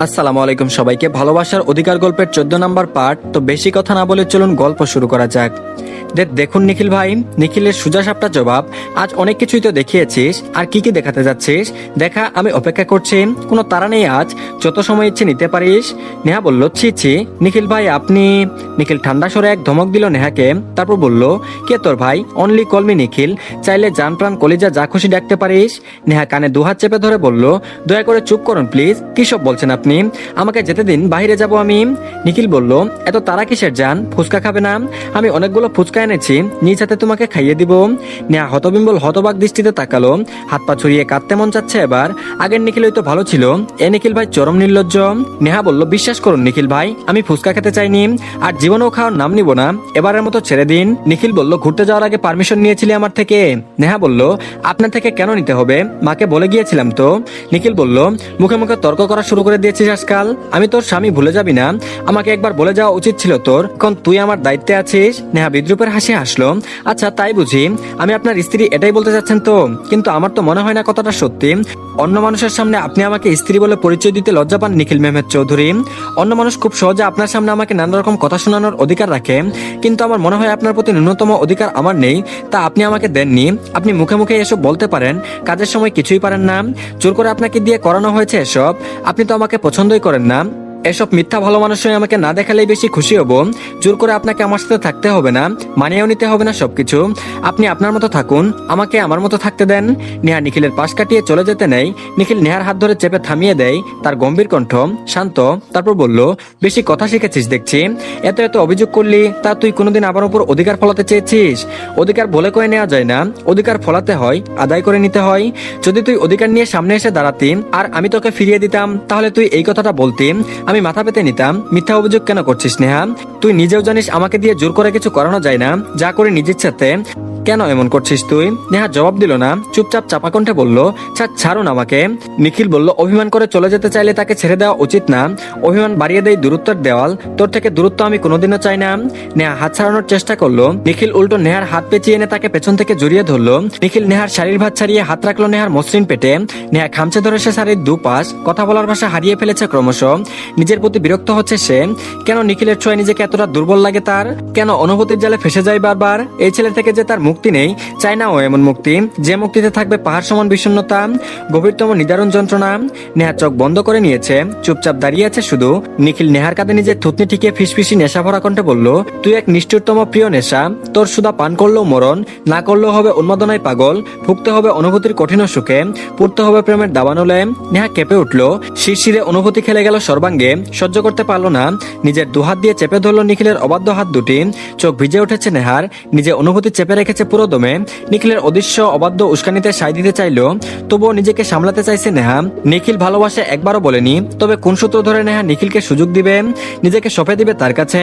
আসসালামু আলাইকুম সবাইকে। ভালোবাসার অধিকার গল্পের 14 নম্বর পার্ট। তো বেশি কথা না বলে চলুন গল্প শুরু করা যাক। দেখুন নিখিল ভাই, নিখিলের সোজা সাপটা জবাব, আজ অনেক কিছুই তো দেখিয়েছিস, আর কি কি দেখাতে যাচ্ছিস দেখা, আমি অপেক্ষা করছি, কোনো তাড়া নেই, আজ যত সময় ইচ্ছে নিতে পারিস। নেহা বলল, ছি ছি নিখিল ভাই আপনি। নিখিল ঠান্ডা স্বরে এক ধমক দিল নেহাকে, তারপর বলল, কে তোর ভাই? অনলি কলমি নিখিল, চাইলে জান প্রাণ কলিজা যা খুশি ডাকতে পারিস। নেহা কানে দুহাত চেপে ধরে বলল, দয়া করে চুপ করুন প্লিজ, কি সব বলছেন আপনি? আমাকে যেতে দিন, বাইরে যাব আমি। নিখিল বলল, এত তারা কিসের জান? ফুচকা খাবে না? আমি অনেকগুলো ফুচকা এনেছি, নিজ হাতে তোমাকে খাইয়ে দিব। নেহা হতবিম্বল হতবাক দৃষ্টিতে তাকালো, হাত পা ছড়িয়ে কাঁদতে মন চাচ্ছে এবার। আগের নিখিলই তো ভালো ছিল, এ নিখিল ভাই চরম নির্লজ্জ। নেহা বলল, বিশ্বাস করুন নিখিল ভাই, আমি ফুচকা খেতে চাইনি, আর জীবনেও খাওয়ার নাম নিব না, এবারের মতো ছেড়ে দিন। নিখিল বলল, ঘুরতে যাওয়ার আগে পারমিশন নিয়েছিলি আমার থেকে? নেহা বলল, আপনার থেকে কেন নিতে হবে, মাকে বলে গিয়েছিলাম তো। নিখিল বলল, মুখে মুখে তর্ক করা শুরু করে দিয়েছিস আজকাল, আমি তোর স্বামী, ভুলে যাবি না? আমাকে একবার বলে যাওয়া উচিত ছিল তোর, কারণ তুই আমার দায়িত্বে আছিস। নেহা বিদ্রুপের হাসি হাসলো, আচ্ছা তাই বুঝি, আমি আপনার স্ত্রী, এটাই বলতে চাচ্ছেন তো? কিন্তু আমার তো মনে হয় না কথাটা সত্যি। অন্য মানুষের সামনে আপনি আমাকে স্ত্রী বলে পরিচয় দিতে লজ্জা পান নিখিল মেহমেদ চৌধুরী। অন্য মানুষ খুব সহজে আপনার সামনে আমাকে নানা রকম কথা শোনানোর অধিকার রাখে, কিন্তু আমার মনে হয় আপনার প্রতি ন্যূনতম অধিকার আমার নেই, তা আপনি আমাকে দেননি। আপনি মুখে মুখে এসব বলতে পারেন, কাজের সময় কিছুই পারেন না, জোর করে আপনাকে দিয়ে করানো হয়েছে এসব। আপনি তো আমাকে পছন্দই করেন না, এসব মিথ্যা ভালো মানুষ হয়ে আমাকে না দেখালেই বেশি খুশি হব। জোর করে আপনাকে আমার সাথে থাকতে হবে না, মানিয়েও নিতে হবে না সবকিছু। আপনি আপনার মতো থাকুন, আমাকে আমার মতো থাকতে দেন। নেহা নিখিলের পাশ কাটিয়ে চলে যেতে নেই, নিখিল নেহার হাত ধরে চেপে থামিয়ে দেয়, তার গম্ভীর কণ্ঠ শান্ত। তারপর বলল, বেশি কথা শিখেছিস দেখছি, এত এত অভিযোগ করলি, তা তুই কোনোদিন আমার উপর অধিকার ফলাতে চেয়েছিস? অধিকার বলে কয়ে নেওয়া যায় না, অধিকার ফলাতে হয়, আদায় করে নিতে হয়। যদি তুই অধিকার নিয়ে সামনে এসে দাঁড়াতি আর আমি তোকে ফিরিয়ে দিতাম, তাহলে তুই এই কথাটা বলতি, আমি মাথা পেতে নিতাম। মিথ্যা অভিযোগ কেন করছিস নেহা? তুই নিজেও জানিস আমাকে দিয়ে জোর করে কিছু করানো যায় না, যা করে নিজের সাথে, কেন এমন করছিস তুই? নেহা জবাব দিল না, চুপচাপ চাপা কণ্ঠে বলল, ছাড়ুন আমাকে। নিখিল বলল, অভিমান করে চলে যেতে চাইলে তাকে ছেড়ে দেওয়া উচিত না, অভিমান বাড়িয়ে দেয় দূরত্বের দেওয়াল, তোর থেকে দূরত্ব আমি কোনোদিনও চাই না। নেহা হাত ছাড়ানোর চেষ্টা করলো, নিখিল উল্টো নেহার হাত পেঁচিয়ে এনে তাকে পেছন থেকে জড়িয়ে ধরলো। নিখিল নেহার শাড়ির ভাত ছাড়িয়ে হাত রাখলো নেহার মসৃণ পেটে, নেহা খামচে ধরে সে শাড়ির দুপাশ, কথা বলার ভাষা হারিয়ে ফেলেছে ক্রমশ। নিজের প্রতি বিরক্ত হচ্ছে সে, কেন নিখিলের ছোঁয়ায় নিজেকে এতটা দুর্বল লাগে তার, কেন অনুভূতির জালে ফেসে যায় বারবার। এই ছেলে থেকে যে তার মুক্তি নেই, চাই না ও এমন মুক্তি, যে মুক্তিতে থাকবে পাহাড় সমান বিষণ্ণতা, গভীরতম নিদারুণ যন্ত্রণা। নেহা চোখ বন্ধ করে নিয়েছে, চুপচাপ দাঁড়িয়ে আছে শুধু। নিখিল নেহার কাঁধে নিজের থুতনি ঠিকিয়ে ফিসফিসি নেশা ভরা কণ্ঠে বলল, তুই এক নিষ্ঠুরতম প্রিয় নেশা, তোর সুধা পান করলেও মরণ, না করলেও হবে উন্মাদনায় পাগল, ভুগতে হবে অনুভূতির কঠিন সুখে, পড়তে হবে প্রেমের দাবানলে। নেহা কেঁপে উঠলো, শিরশিরে অনুভূতি খেলে গেল সর্বাঙ্গে, সহ্য করতে পারলো না, নিজের দুহাত দিয়ে চেপে ধরলো নিখিলের অবাধ্য হাত দুটি। চোখ ভিজে উঠেছে নেহার, নিজে অনুভূতি চেপে রেখেছে পুরো দমে। নিখিলের অদৃশ্য অবাধ্য উস্কানিতে সায় দিতে চাইলো, তবুও নিজেকে সামলাতে চাইছে নেহা। নিখিল ভালোবাসে একবারও বলেনি, তবে কোন সূত্র ধরে নেহা নিখিলকে সুযোগ দিবে, নিজেকে সঁপে দিবে তার কাছে?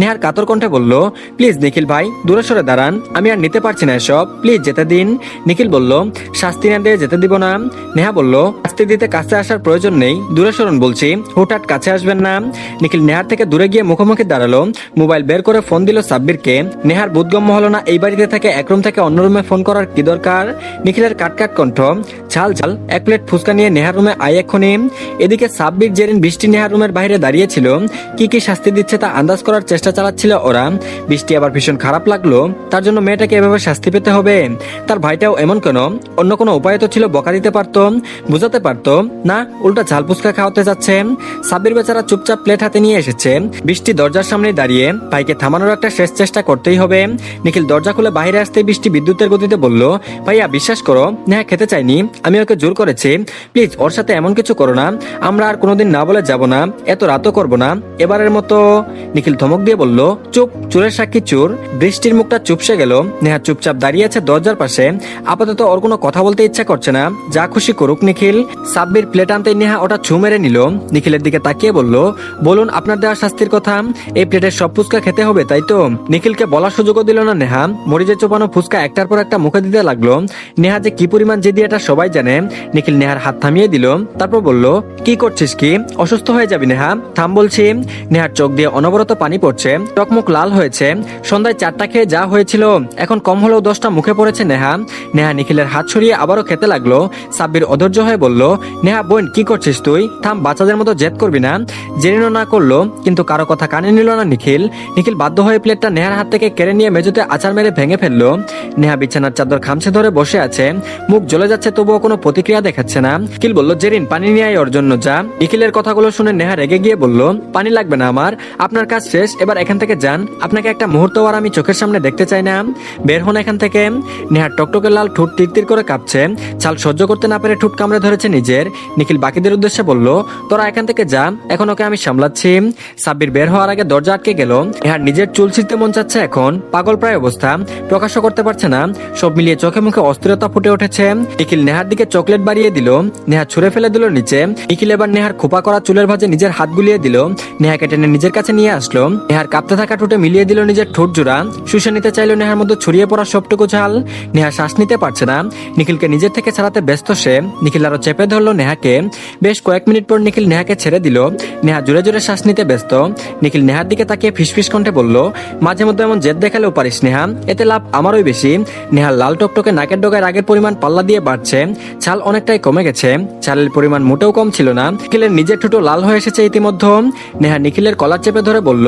নেহার কাতর কণ্ঠে বলল, প্লিজ নিখিল ভাই, দূরে সরে দাঁড়ান, আমি আর নিতে পারছি না এসব, প্লিজ যেতে দিন। নিখিল বলল, শাস্তি না দিয়ে যেতে দিব না। নেহা বলল, শাস্তি দিতে কাছে আসার প্রয়োজন নেই, দূরে সরুন বলছি, হুটহাট কাছে আসবেন না। নিখিল নেহার থেকে দূরে গিয়ে মুখোমুখি দাঁড়ালো, মোবাইল বের করে ফোন দিল সাব্বিরকে। নেহার বোধগম্য হলো না এই বাড়িতে থেকে এক রুম থেকে অন্য রুমে ফোন করার কি দরকার। নিখিলের কাটকাট কণ্ঠ, ঝাল ঝাল এক প্লেট ফুচকা নিয়ে নেহার রুমে আয় এক্ষুনি। এদিকে সাব্বির, জেরিন, বৃষ্টি নেহার রুমের বাইরে দাঁড়িয়েছিল, কি কি শাস্তি দিচ্ছে তা আন্দাজ করার চেষ্টা চালাচ্ছিল ওরা। বৃষ্টি আবার ভীষণ খারাপ লাগলো, তার জন্য মেয়েটাকে এভাবে শাস্তি পেতে হবে, তার ভাইটাও এমন কেন? অন্য কোনো উপায় তো ছিল, বকা দিতে পারতো, বুঝাতে পারতো না, উল্টা ঝাল ফুচকা খাওয়াতে যাচ্ছে। সাব্বির বেচারা চুপচাপ প্লেট হাতে নিয়ে এসেছে, বৃষ্টি দরজার সামনে দাঁড়িয়ে, ভাইকে থামানোর একটা শেষ চেষ্টা করতেই হবে। নিখিল দরজা খুলে বাইরে আসতে বৃষ্টি বিদ্যুতের গতিতে বলল, ভাইয়া বিশ্বাস করো, নেহা খেতে চাইনি, আমি ওকে জোর করেছি, প্লিজ ওর সাথে এমন কিছু করো না, আমরা আর কোনোদিন না বলে যাব না, এত রাতও করবো না, এবারের মতো। নিখিল ধমক দিয়ে বলল, চুপ, চোরের সাক্ষী চোর। বৃষ্টির মুখটা চুপসে গেল, নেহা চুপচাপ দাঁড়িয়ে আছে দরজার পাশে, আপাতত ওর কোনো কথা বলতে ইচ্ছা করছে না, যা খুশি করুক নিখিল। সাব্বির প্লেট আনতে নেহা ওটা ছু মেরে নিল, নিখিলের দিকে তাকিয়ে বলল, বলুন আপনার দেওয়া শাস্তির কথা, এই প্লেটের সব ফুচকা খেতে হবে তাই তো? নিখিলকে বলার সুযোগও দিল না নেহা, মরিচে চোপানো বানানো ফুচকা একটার পর একটা মুখে দিতে লাগলো। নেহা যে কি পরিমাণ জেদি এটা সবাই জানে। নিখিল নেহার হাত থামিয়ে দিল, তারপর বলল, কি করছিস কি? অসুস্থ হয়ে যাবি নেহা, থাম বলছি। নেহার চোখ দিয়ে অনবরত পানি পড়ছে, টকমুখ লাল হয়েছে। সন্ধ্যায় 4টা খেয়ে যা হয়েছিল এখন কম হলেও 10টা মুখে পড়েছে নেহা। নেহা নিখিলের হাত সরিয়ে আবারও খেতে লাগলো। সাব্বির অধৈর্য হয়ে বলল, নেহা বোন কি করছিস তুই? থাম, বাচ্চাদের মতো জেদ করবি না। জেরিনও না করলো, কিন্তু কারো কথা কানে নিল না নিখিল। নিখিল বাধ্য হয়ে প্লেটটা নেহার হাত থেকে কেড়ে নিয়ে মেঝেতে আচার মেরে ভেঙে ফেললো। নেহা বিছানার চাদর খামছে ধরে বসে আছে, মুখ জ্বলে যাচ্ছে তবুও কোনো প্রতিক্রিয়া দেখাচ্ছে না। নিখিল বলল, জেরিন পানি নিয়ে আয় ওর জন্য যা। নিখিলের কথাগুলো শুনে নেহা রেগে গিয়ে বলল, পানি লাগবে না আমার, আপনার কাজ শেষ, এবার এখান থেকে যান। আপনাকে একটা মুহূর্ত আর আমি চোখের সামনে দেখতে চাই না, বের হন এখান থেকে। নেহার টকটকে লাল ঠোঁট তীর করে কাঁপছে, ছাল সহ্য করতে না পেরে ঠোঁট কামড়ে ধরেছে নিজের। নিখিল বাকিদের উদ্দেশ্যে বলল, তোরা এখান থেকে যা, এখন ওকে আমি সামলাচ্ছি। সাব্বির বের হওয়ার আগে দরজা আটকে গেল। নেহার নিজের চুল ছিঁড়তে মন চাচ্ছে, এখন পাগল প্রায় অবস্থা, প্রকাশ করতে পারছে না। সব মিলিয়ে চোখে মুখে অস্থিরতা ফুটে উঠেছে। নিখিল নেহার দিকে চকলেট বাড়িয়ে দিল, নেহা ছুঁড়ে ফেলে দিল নিচে। নিখিল এবার নেহার খোপা করা চুলের ভাঁজে নিজের হাত গুলিয়ে দিল, নেহাকে টেনে নিজের কাছে নিয়ে আসলো। নেহার কাঁপতে থাকা ঠোঁটে মিলিয়ে দিল নিজের ঠোঁট জোড়া, শুষে নিতে চাইলো নেহার মধ্যে ছড়িয়ে পড়া সবটুকু ঝাল। নেহা শ্বাস নিতে পারছে না, নিখিলকে নিজের থেকে ছাড়াতে ব্যস্ত সে। নিখিল আরো চেপে ধরলো নেহাকে। বেশ কয়েক মিনিট পর নিখিল নেহাকে ছেড়ে দিল। নেহা জোরে জোরে শ্বাস নিতে ব্যস্ত। নিখিল নেহার দিকে তাকিয়ে ফিসফিস কণ্ঠে বলল, মাঝে মধ্যে এমন জেদ দেখালেও পারিস নেহা, এতে লাভ আমারই বেশি। নেহার লাল টকটকে নাকের ডগায় রাগের পরিমাণ পাল্লা দিয়ে বাড়ছে, ছাল অনেকটাই কমে গেছে, ছালের পরিমাণ মোটেও কম ছিল না। নিখিলের নিজের ঠোঁটো লাল হয়ে এসেছে ইতিমধ্যে। নেহা নিখিলের কলার চেপে ধরে বলল,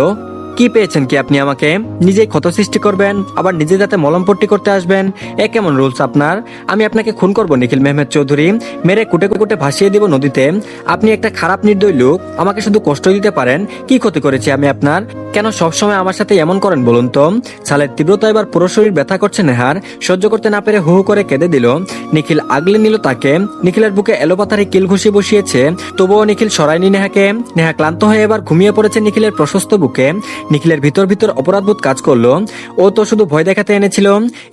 কি পেয়েছেন কি আপনি আমাকে? নিজেই ক্ষত সৃষ্টি করবেন, আবার নিজে যাতে মলমপট্টি করতে আসবেন, এ কেমন রুলস আপনার? আমি আপনাকে খুন করবো নিখিল মেহমেদ চৌধুরী, মেরে কুটে কুটে ভাসিয়ে দিব নদীতে। আপনি একটা খারাপ নির্দয় লোক, আমাকে শুধু কষ্ট দিতে পারেন। কি ক্ষতি করেছি আমি আপনার? কেন সবসময় আমার সাথে এমন করেন বলুন তো? ছালের তীব্রতা এবার পুরো শরীর ব্যথা করছে নেহার, সহ্য করতে না পেরে হু হু করে কেঁদে দিল। নিখিল আগলে নিল তাকে, নিখিলের বুকে এলোপাথারি কিল ঘুষি বসিয়েছে, তবুও নিখিল সরায়নি নেহাকে। নেহা ক্লান্ত হয়ে এবার ঘুমিয়ে পড়েছে নিখিলের প্রশস্ত বুকে। নিখিলের ভিতর ভিতর অপরাধবোধ কাজ করলো, ও তো শুধু ভয় দেখাতে এনেছিল,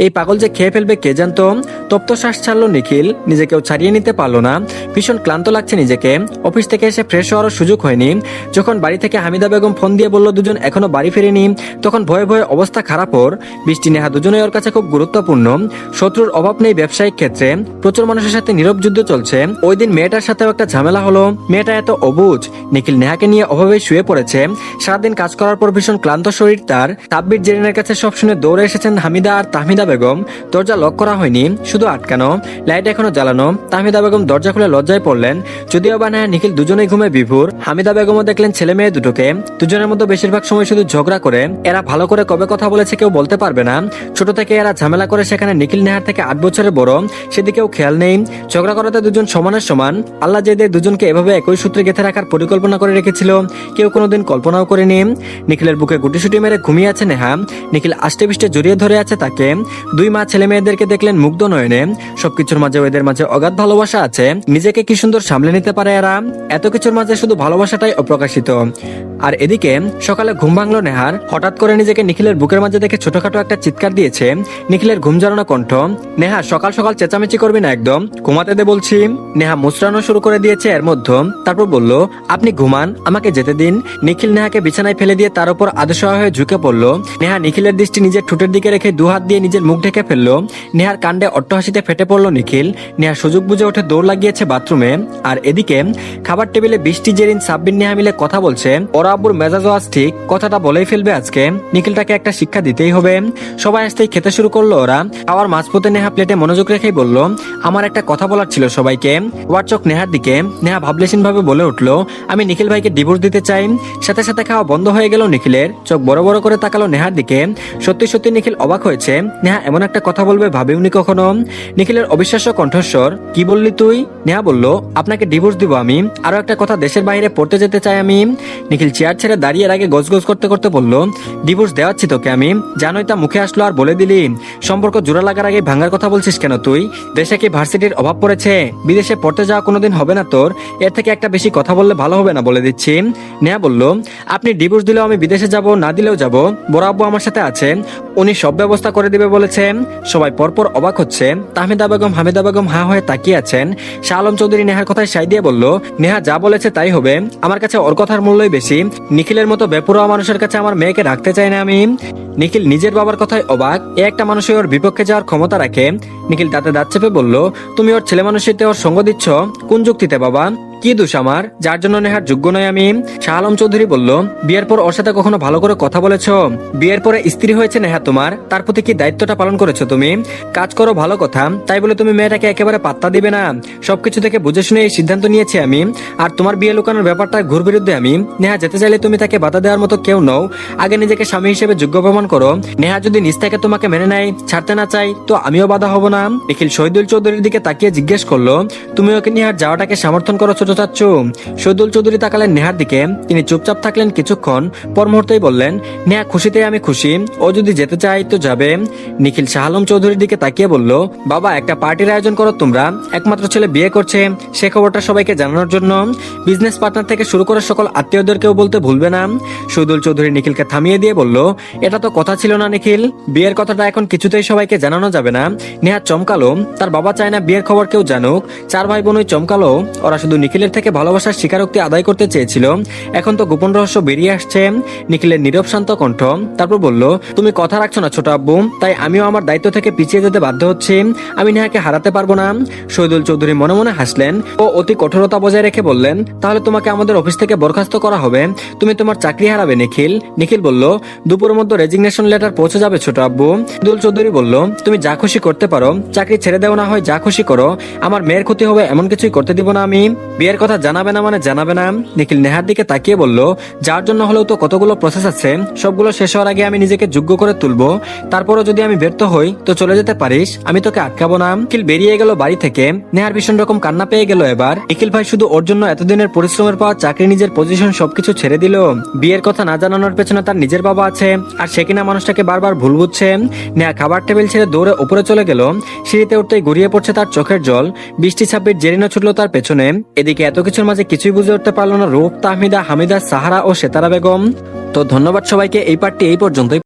এই পাগল যে খেয়ে ফেলবে কে জানতো। তপ্ত শ্বাস ছাড়লো নিখিল, নিজেকেও ছাড়িয়ে নিতে পারলো না, ভীষণ ক্লান্ত লাগছে নিজেকে। অফিস থেকে এসে ফ্রেশ হওয়ারও সুযোগ হয়নি। যখন বাড়ি থেকে হামিদা বেগম ফোন দিয়ে বলল দুজন এখনো বাড়ি ফেরেনি, তখন ভয়ে ভয়ে অবস্থা খারাপ ওর। বৃষ্টি নেহা দুজনেই ওর কাছে খুব গুরুত্বপূর্ণ, শত্রুর অভাব নেই ব্যবসায়িক ক্ষেত্রে, প্রচুর মানুষের সাথে নীরব যুদ্ধ চলছে। ওই দিন মেয়েটার সাথেও একটা ঝামেলা হলো, মেয়েটা এত অবুঝ। নিখিল নেহাকে নিয়ে অভাবে শুয়ে পড়েছে, সারাদিন কাজ করার পর ভীষণ ক্লান্ত শরীর তার। সাব্বির জেরিনের কাছে সব শুনে দৌড়ে এসেছেন হামিদা আর তাহমিদা বেগম। দরজা লক করা হয়নি, শুধু আটকানো, লাইট এখনো জ্বালানো। তাহমিদা বেগম দরজা খুলে লজ্জায় পড়লেন, যদিও বা নেহা নিখিল দুজনেই ঘুমে বিভোর। হামিদা বেগমও দেখলেন ছেলে মেয়ে দুটোকে, দুজনের মধ্যে বেশিরভাগ সময় শুধু ঝগড়া করে। এরা ভালো করে কবে কথা বলেছে কেউ বলতে পারবে না, ছোট থেকে এরা ঝামেলা করে, সেখানে নিখিল নেহার থেকে 8 বছরের বড়, সেদিকেও খেয়াল নেই। ঝগড়া করাতে দুজন সমানের সমান। আল্লাহ যে দুজনকে এভাবে একই সূত্রে গেঁথে রাখার পরিকল্পনা করে রেখেছিল, কেউ কোনোদিন কল্পনাও করেনি। নিখিলের বুকে গুটিসুটি মেরে ঘুমিয়ে আছে নেহা, নিখিল আষ্টে পিষ্টে জড়িয়ে ধরে আছে তাকে। দুই মা ছেলে মেয়েদেরকে দেখলেন মুগ্ধ নয়নে, সবকিছুর মাঝে এদের মাঝে অগাধ ভালোবাসা আছে। নিজেকে কি সুন্দর সামলে নিতে পারে এরা, এত কিছুর মাঝে শুধু ভালোবাসাটাই অপ্রকাশিত। আর এদিকে সকালে ঘুম ভাঙলো নেহার, হঠাৎ করে নিজেকে নিখিলের বুকের মাঝে দেখে ছোটখাটো একটা চিৎকার দিয়েছে। নিখিলের ঘুম জড়ানো কণ্ঠ, নেহা সকাল সকাল চেঁচামেচি করবি না একদম, ঘুমাতে দে বলছি। নেহা মুচড়ানো শুরু করে দিয়েছে এর মধ্যে, তারপর বলল, আপনি ঘুমান, আমাকে যেতে দিন। নিখিল নেহাকে বিছানায় ফেলে দিয়ে তার উপর আদর্শয় হয়ে ঝুঁকে পড়লো। নেহা নিখিলের দৃষ্টি নিজের ঠোঁটের দিকে রেখে 2 হাত দিয়ে নিজের মুখ ঢেকে ফেললো। নেহার কাণ্ডে অট্টহাসিতে ফেটে পড়লো নিখিল। নেহা সুযোগ বুঝে উঠে দৌড় লাগিয়েছে বাথরুমে। আর এদিকে খাবার টেবিলে বৃষ্টি, জেরিন, সাব্বির, নেহা মিলে কথা বলছে। ওরা আব্বুর মেজাজও আজ ঠিক, কথাটা বলেই ফেলবে আজকে। নিখিলটাকে একটা শিক্ষা দিতেই হবে। সবাই আসতেই খেতে শুরু করলো ওরা। খাওয়ার মাঝপথে নেহা প্লেটে মনোযোগ রেখেই বলল, আমার একটা কথা বলার ছিল সবাইকে। ওয়ার চোখ নেহার দিকে, নেহা ভাবলেশীন ভাবে বলে উঠলো, আমি নিখিল ভাইকে ডিভোর্স দিতে চাই। সাথে সাথে খাওয়া বন্ধ হয়ে গেল নিখিলের, চোখ বড় বড় করে তাকালো নেহার দিকে। সত্যি সত্যি নিখিল অবাক হয়েছে, নেহা এমন একটা কথা বলবে ভাবেওনি কখনো। নিখিলের অবিশ্বাস্য কণ্ঠস্বর, কি বললি তুই? নেহা বলল, আপনাকে ডিভোর্স দিব আমি, আরো একটা কথা, দেশের বাইরে পড়তে যেতে চাই আমি। নিখিল চেয়ার ছেড়ে দাঁড়িয়ে আগে গজগজ করতে করতে বলল, ডিভোর্স দেওয়াচ্ছি তোকে আমি, জানোই তা মুখে আসলো আর বলে দিলি। সম্পর্ক জোড়া লাগার আগে ভাঙার কথা বলছিস কেন তুই? দেশে কি ভার্সিটির অভাব পড়েছে? বিদেশে পড়তে যাওয়া কোনোদিন হবে না তোর? এর থেকে একটা বেশি কথা বললে ভালো হবে না বলে দিচ্ছি। নেহা বলল, আপনি ডিভোর্স দিলেও আমি বিদেশে যাব, না দিলেও যাব, বড় আব্বু আমার সাথে আছে, উনি সব ব্যবস্থা করে দিবে বলেছেন। সবাই পরপর অবাক হচ্ছে। তাহমিদা বেগম, হামিদা বেগম হা হয়ে তাকিয়ে আছেন। শাহ আলম চৌধুরী নেহার কথায় সাই দিয়ে বলল, নেহা যা বলেছে তাই হবে, আমার কাছে ওর কথার মূল্যই বেশি। নিখিলের মতো বেপরোয়া মানুষের কাছে আমার মেয়েকে রাখতে চাই না আমি। নিখিল নিজের বাবার কথায় অবাক, এ একটা মানুষই ওর বিপক্ষে যাওয়ার ক্ষমতা রাখে। নিখিল দাঁতে দাঁত চেপে বলল, তুমি ওর ছেলে মানুষের ওর সঙ্গ দিচ্ছ কোন যুক্তিতে বাবা? কি দোষ আমার যার জন্য নেহার যোগ্য নয় আমি? শাহ আলম চৌধুরী বলল, বিয়ের পর ওর সাথে কখনো ভালো করে কথা বলেছো? বিয়ের পরে স্ত্রী হয়েছে নেহা তোমার, তার প্রতি কি দায়িত্বটা পালন করেছো তুমি? কাজ করো ভালো কথা, তাই বলে তুমি মেয়েটাকে একেবারে পাত্তা দিবে না? সবকিছু থেকে বুঝে শুনে এই সিদ্ধান্ত নিয়েছি আমি। আর তোমার বিয়ে লুকানোর ব্যাপারটা ঘুর বিরুদ্ধে আমি। নেহা যেতে চাইলে তুমি তাকে বাধা দেওয়ার মতো কেউ নও। আগে নিজেকে স্বামী হিসেবে যোগ্য প্রমাণ করো। নেহা যদি নিজ থেকে তোমাকে মেনে নেয়, ছাড়তে না চাই, তো আমিও বাধা হব না। নিখিল শহীদুল চৌধুরীর দিকে তাকিয়ে জিজ্ঞেস করলো, তুমি ওকে নেহার যাওয়াটাকে সমর্থন করো ছোট চাচ্ছ? শহীদুল চৌধুরী তাকালেন নেহার দিকে, তিনি চুপচাপ থাকলেন কিছুক্ষণ, পর মুহূর্তেই বললেন, নেহা খুশিতে আমি খুশি, ও যদি যেতে চায় তো যাবে। নিখিল শাহ আলম চৌধুরীর দিকে তাকিয়ে বলল, বাবা একটা পার্টির আয়োজন করো তোমরা, একমাত্র ছেলে বিয়ে করছে সে খবরটা সবাইকে জানানোর জন্য। বিজনেস পার্টনার থেকে শুরু করে সকল আত্মীয়দেরকেও বলতে ভুলবে না। শহীদুল চৌধুরী নিখিলকে থামিয়ে দিয়ে বলল, এটা তো কথা ছিল না নিখিল, বিয়ের কথাটা এখন কিছুতেই সবাইকে জানানো যাবে না। নেহা চমকালো, তার বাবা চায় না বিয়ের খবর কেউ জানুক। চার ভাই বোনই চমকালো, ওরা শুধু নিখিলের থেকে ভালোবাসার স্বীকারোক্তি আদায় করতে চেয়েছিল, এখন তো গোপন রহস্য বেরিয়ে আসছে। নিখিলের নীরব শান্ত কণ্ঠ, তারপর বলল, তুমি কথা রাখছো না ছোট আব্বু, তাই আমিও আমার দায়িত্ব থেকে পিছিয়ে যেতে বাধ্য হচ্ছি। আমি নেহাকে হারাতে পারবো না। শহীদুল চৌধুরী মনে মনে হাসলেন ও অতি কঠোরতা বজায় রেখে বললেন, তাহলে তোমাকে আমাদের অফিস থেকে বরখাস্ত করা হবে, তুমি তোমার চাকরি হারাবে নিখিল। নিখিল বলল, দুপুরের মধ্যে রেজিগনেশন লেটার পৌঁছে যাবে ছোট আব্বু। শহীদুল চৌধুরী বলল, তুমি যা খুশি করতে পারো, চাকরি ছেড়ে দেও না হয় যা খুশি করো, আমার মেয়ের ক্ষতি হবে এমন কিছুই করতে দিব না আমি। বিয়ের কথা জানাবে না মানে জানাবে না। নিখিল নেহার দিকে তাকিয়ে বলল, যার জন্য হলেও তো কতগুলো প্রসেস আছে, সবগুলো শেষ হওয়ার আগে আমি নিজেকে যোগ্য করে তুলবো। তারপরও যদি আমি ব্যর্থ হই তো চলে যেতে পারিস, আমি তোকে আটকাবো না। নিখিল বেরিয়ে গেল বাড়ি থেকে। নেহার ভীষণ রকম কান্না পেয়ে গেল এবার। নিখিল ভাই শুধু ওর জন্য এতদিনের পরিশ্রমের পাওয়া চাকরি, নিজের পজিশন সবকিছু ছেড়ে দিল। বিয়ের কথা না জানানোর পেছনে তার নিজের বাবা আছে, আর সে কিনা মানুষটাকে বারবার ভুল বুঝছে। নেহা খাবার টেবিল ছেড়ে দৌড়ে উপরে চলে গেল। সিঁড়িতে উঠতেই গড়িয়ে পড়ছে তার চোখের জল। বৃষ্টি ছাব্বির জেরিনো ছুটলো তার পেছনে। এদিকে এত কিছুর মাঝে কিছুই বুঝে উঠতে পারলো না রূপ, তাহমিদা, হামিদা, সাহারা ও সেতারা বেগম। তো ধন্যবাদ সবাইকে, এই পার্টটি এই পর্যন্তই।